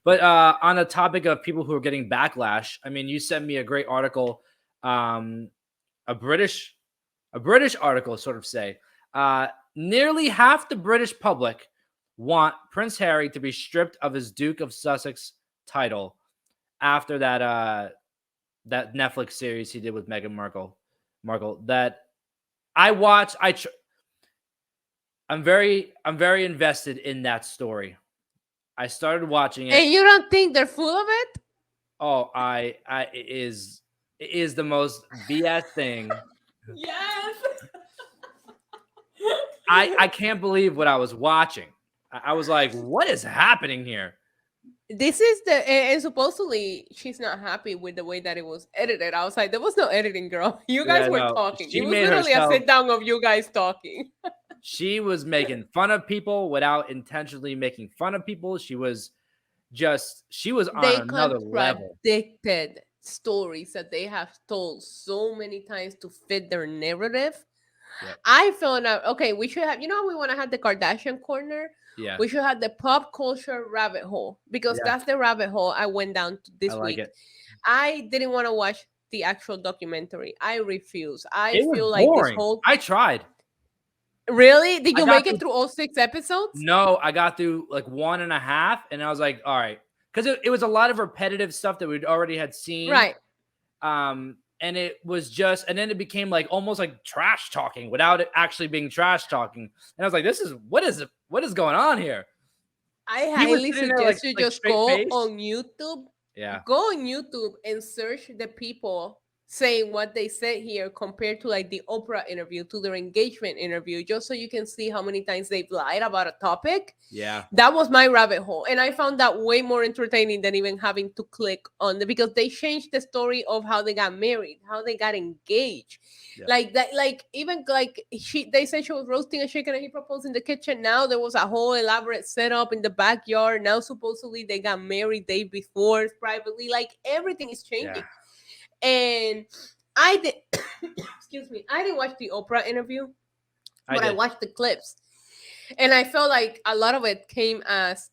But on the topic of people who are getting backlash, I mean, you sent me a great article, a British article, sort of say, nearly half the British public want Prince Harry to be stripped of his Duke of Sussex title after that Netflix series he did with Meghan Markle. That I watched. I'm very invested in that story. I started watching it. And you don't think they're full of it? Oh, it is the most BS thing. Yes. I can't believe what I was watching. I was like, what is happening here? This is and supposedly she's not happy with the way that it was edited. I was like, there was no editing, girl. You guys were talking. It was literally a sit down of you guys talking. She was making fun of people without intentionally making fun of people. She was on another level. Contradicted stories that they have told so many times to fit their narrative. Yep. I found out, okay, we should have, we want to have the Kardashian corner. Yeah. We should have the pop culture rabbit hole, because that's the rabbit hole I went down to this week. I didn't want to watch the actual documentary. I refuse. I feel like boring. I tried. Really? Did you make it through all 6 episodes? No, I got through like 1.5, and I was like, all right. Because it was a lot of repetitive stuff that we'd already had seen. Right. And it was just, and then it became like almost like trash talking without it actually being trash talking. And I was like, what is going on here? I highly suggest you just go on YouTube. Yeah. Go on YouTube and search the people saying what they said here compared to like the Oprah interview, to their engagement interview, just so you can see how many times they've lied about a topic. Yeah. That was my rabbit hole. And I found that way more entertaining than even having to click on because they changed the story of how they got married, how they got engaged. Yeah. Like that, they said she was roasting a chicken and he proposed in the kitchen. Now there was a whole elaborate setup in the backyard. Now supposedly they got married day before privately. Like everything is changing. Yeah. And I did, excuse me, I didn't watch the Oprah interview, but I watched the clips. And I felt like a lot of it came as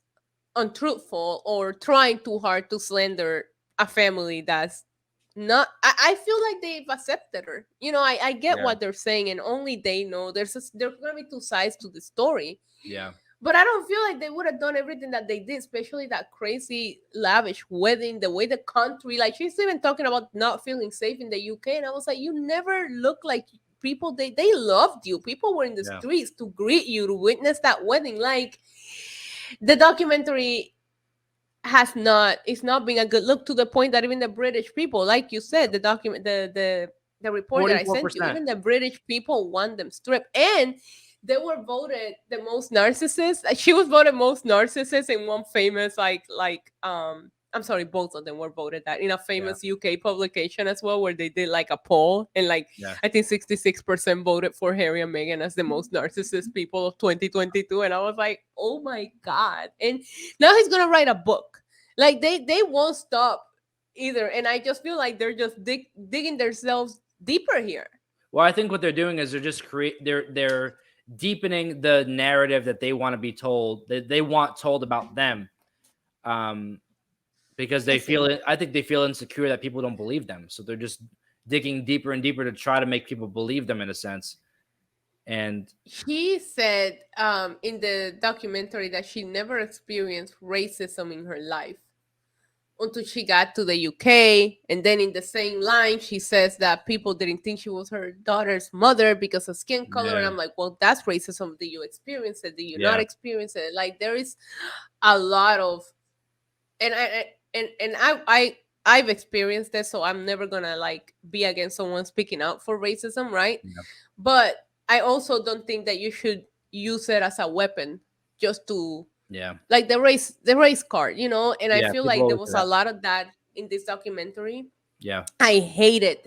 untruthful or trying too hard to slander a family that's not. I feel like they've accepted her. I get what they're saying, and only they know. There's going to be 2 sides to the story. Yeah. But I don't feel like they would have done everything that they did, especially that crazy, lavish wedding, the way the country, like she's even talking about not feeling safe in the UK. And I was like, you never look like people, they loved you. People were in the streets to greet you, to witness that wedding. Like the documentary it's not being a good look, to the point that even the British people, like you said, the report 44%. That I sent you, even the British people want them stripped. And they were voted the most narcissists. She was voted most narcissist in one famous, I'm sorry, both of them were voted that in a famous UK publication as well, where they did like a poll, and I think 66% voted for Harry and Meghan as the most narcissist people of 2022. And I was like, oh my God. And now he's going to write a book. Like they won't stop either. And I just feel like they're just digging themselves deeper here. Well, I think what they're doing is they're just they're deepening the narrative that they want to be told, that they want told about them, because they feel it. I think they feel insecure that people don't believe them, so they're just digging deeper and deeper to try to make people believe them in a sense. And she said in the documentary that she never experienced racism in her life until she got to the UK. And then in the same line, she says that people didn't think she was her daughter's mother because of skin color. Yeah. And I'm like, well, that's racism. Did you experience it? Did you not experience it? Like there is a lot of, and I've experienced this, so I'm never gonna like be against someone speaking out for racism, right? Yeah. But I also don't think that you should use it as a weapon just to like the race card, and I feel like there was a lot of that in this documentary. Yeah, I hated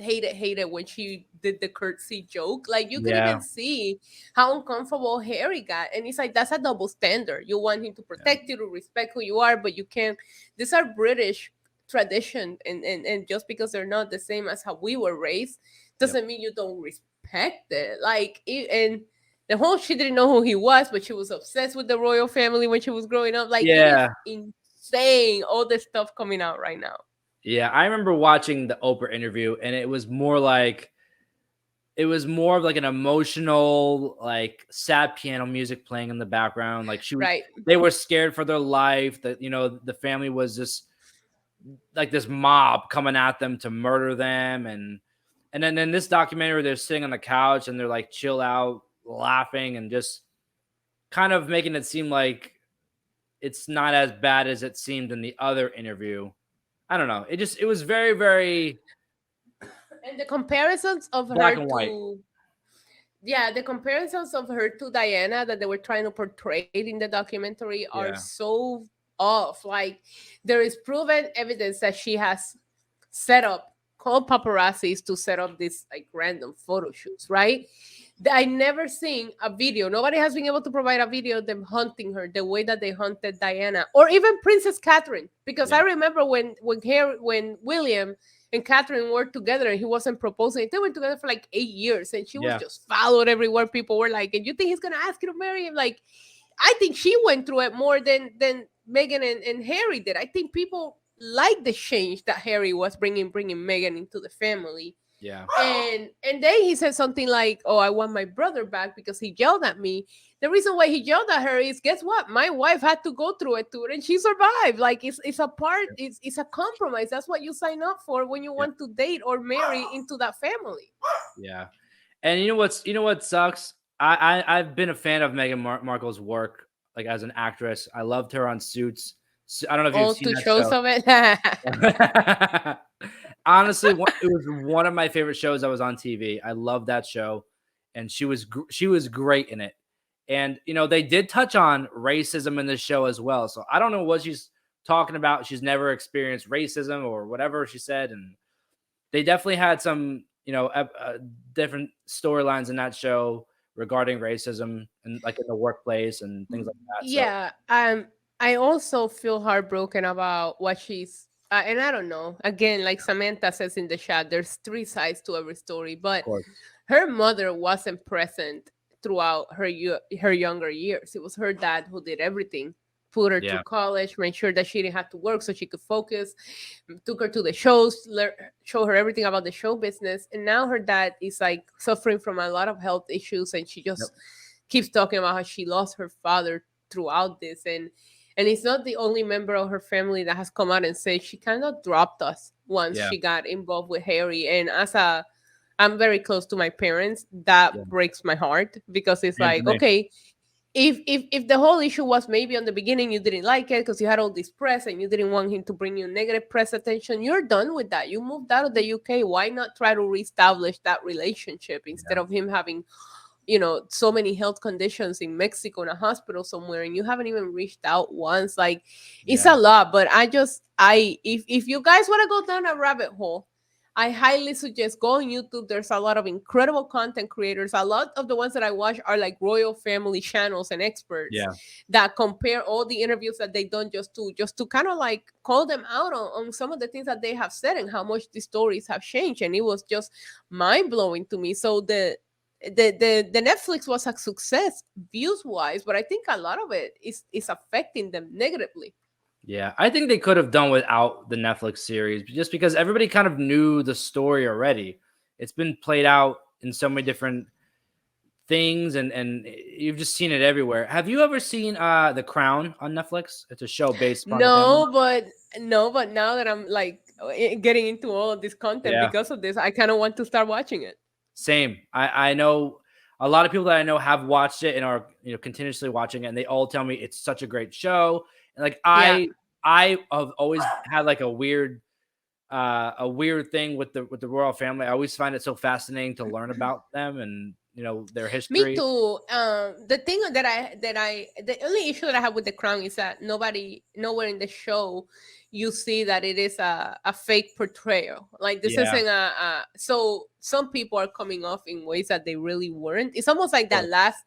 when she did the curtsy joke. Like you can even see how uncomfortable Harry got, and it's like that's a double standard. You want him to protect you, to respect who you are, but you can't. These are British tradition, and just because they're not the same as how we were raised doesn't mean you don't respect it. Like and the whole, she didn't know who he was, but she was obsessed with the royal family when she was growing up. Like it is insane. All the stuff coming out right now. Yeah, I remember watching the Oprah interview, and it was more of like an emotional, like sad piano music playing in the background. Like Right. they were scared for their life. That the family was just like this mob coming at them to murder them, and then in this documentary, they're sitting on the couch and they're like chill out, laughing, and just kind of making it seem like it's not as bad as it seemed in the other interview. I don't know. It was very, very And the comparisons of black her and white. to yeah, the comparisons of her to Diana that they were trying to portray in the documentary are Yeah, so off. Like there is proven evidence that she has set up called paparazzis to set up these like random photo shoots, right? I never seen a video. Nobody has been able to provide a video of them hunting her the way that they hunted Diana or even Princess Catherine. Because I yeah, remember when William and Catherine were together and he wasn't proposing. They were together for like 8 years and she was yeah, just followed everywhere. People were like, and you think he's gonna ask you to marry him? Like, I think she went through it more than Meghan and Harry did. I think people like the change that Harry was bringing Meghan into the family. yeah, And then he said something like, "Oh, I want my brother back because he yelled at me." The reason why he yelled at her is, guess what? My wife had to go through it too, and she survived. Like it's a part, it's a compromise. That's what you sign up for when you yeah, want to date or marry into that family. yeah. And you know what sucks? I've been a fan of Meghan Markle's work, like as an actress. I loved her on Suits. I don't know if you've All seen two that shows show. of it. Honestly, it was one of my favorite shows that was on TV. I love that show, and she was great in it. And they did touch on racism in this show as well. So I don't know what she's talking about. She's never experienced racism or whatever she said, and they definitely had some different storylines in that show regarding racism and like in the workplace and things like that. So Yeah, I also feel heartbroken about what she's and I don't know. Again, like Samantha says in the chat, there's three sides to every story, of but course, her mother wasn't present throughout her younger years. It was her dad who did everything. Put her through yeah, college, made sure that she didn't have to work so she could focus, took her to the shows, show her everything about the show business. And now her dad is like suffering from a lot of health issues and she yep, just keeps talking about how she lost her father throughout this. And it's not the only member of her family that has come out and said she kind of dropped us once yeah, she got involved with Harry. And I'm very close to my parents, that yeah. breaks my heart because it's Same for like, me. okay, if the whole issue was maybe on the beginning you didn't like it because you had all this press and you didn't want him to bring you negative press attention, you're done with that. You moved out of the UK. Why not try to reestablish that relationship instead Yeah, of him having so many health conditions in Mexico in a hospital somewhere and you haven't even reached out once? Like, it's yeah, a lot. But if you guys want to go down a rabbit hole, I highly suggest go on YouTube. There's a lot of incredible content creators. A lot of the ones that I watch are like royal family channels and experts yeah, that compare all the interviews that they done just to kind of like call them out on some of the things that they have said and how much the stories have changed. And it was just mind blowing to me. So the Netflix was a success views wise, but I think a lot of it is affecting them negatively. yeah. I think they could have done without the Netflix series just because everybody kind of knew the story already. It's been played out in so many different things, and you've just seen it everywhere. Have you ever seen The Crown on Netflix? It's a show based upon the family. No, but no, but now that I'm like getting into all of this content Yeah, because of this, I kind of want to start watching it. same. I know a lot of people that I know have watched it and are continuously watching it, and they all tell me it's such a great show. And like Yeah. I have always had like a weird thing with the royal family. I always find it so fascinating to learn about them and their Me history. too. The thing the only issue that I have with the crown is that nowhere in the show you see that it is a fake portrayal. Like this Yeah, isn't so some people are coming off in ways that they really weren't. It's almost like of that course. last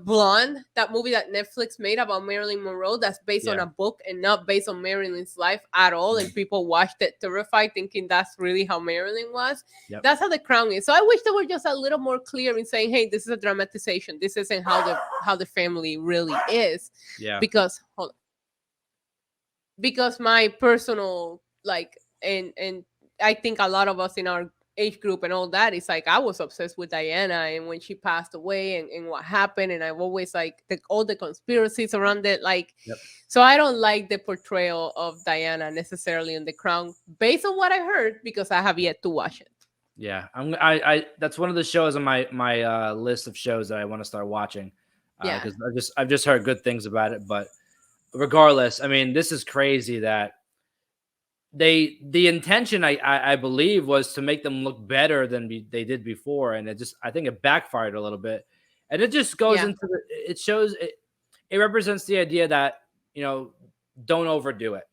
Blonde, that movie that Netflix made about Marilyn Monroe, that's based on Yeah, a book and not based on Marilyn's life at all. yeah, And people watched it terrified, thinking that's really how Marilyn was. yep, That's how The Crown is. So I wish they were just a little more clear in saying, "Hey, this is a dramatization. This isn't how the family really is." yeah. Because hold because my personal like, and I think a lot of us in our age group and all that is like, I was obsessed with Diana and when she passed away and what happened, and I've always like all the conspiracies around it, like, Yep. so I don't like the portrayal of Diana necessarily in The Crown based on what I heard, because I have yet to watch it. Yeah, I that's one of the shows on my list of shows that I want to start watching, Yeah. because I've just heard good things about it. But regardless, I mean, this is crazy that the intention I believe was to make them look better than they did before, and I think it backfired a little bit, and it just goes Yeah. into it shows it represents the idea that, you know, don't overdo it.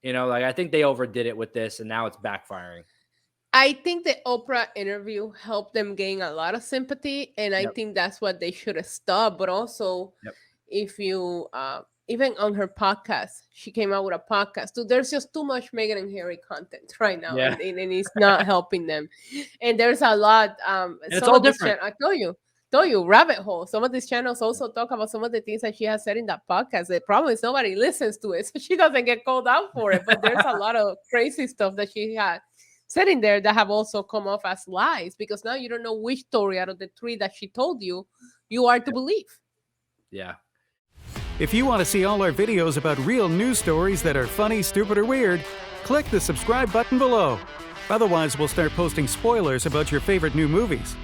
You know, like I think they overdid it with this, and now it's backfiring. I think the Oprah interview helped them gain a lot of sympathy, and I Yep. think that's what they should have stopped. But also, Yep. if you even on her podcast, she came out with a podcast too. There's just too much Meghan and Harry content right now, Yeah. and it's not helping them. And there's a lot. And it's Some all of this different. I told you, rabbit hole. Some of these channels also talk about some of the things that she has said in that podcast. The problem is nobody listens to it, so she doesn't get called out for it. But there's a lot of crazy stuff that she had said in there that have also come off as lies, because now you don't know which story out of the three that she told you are to believe. Yeah. If you want to see all our videos about real news stories that are funny, stupid, or weird, click the subscribe button below. Otherwise, we'll start posting spoilers about your favorite new movies.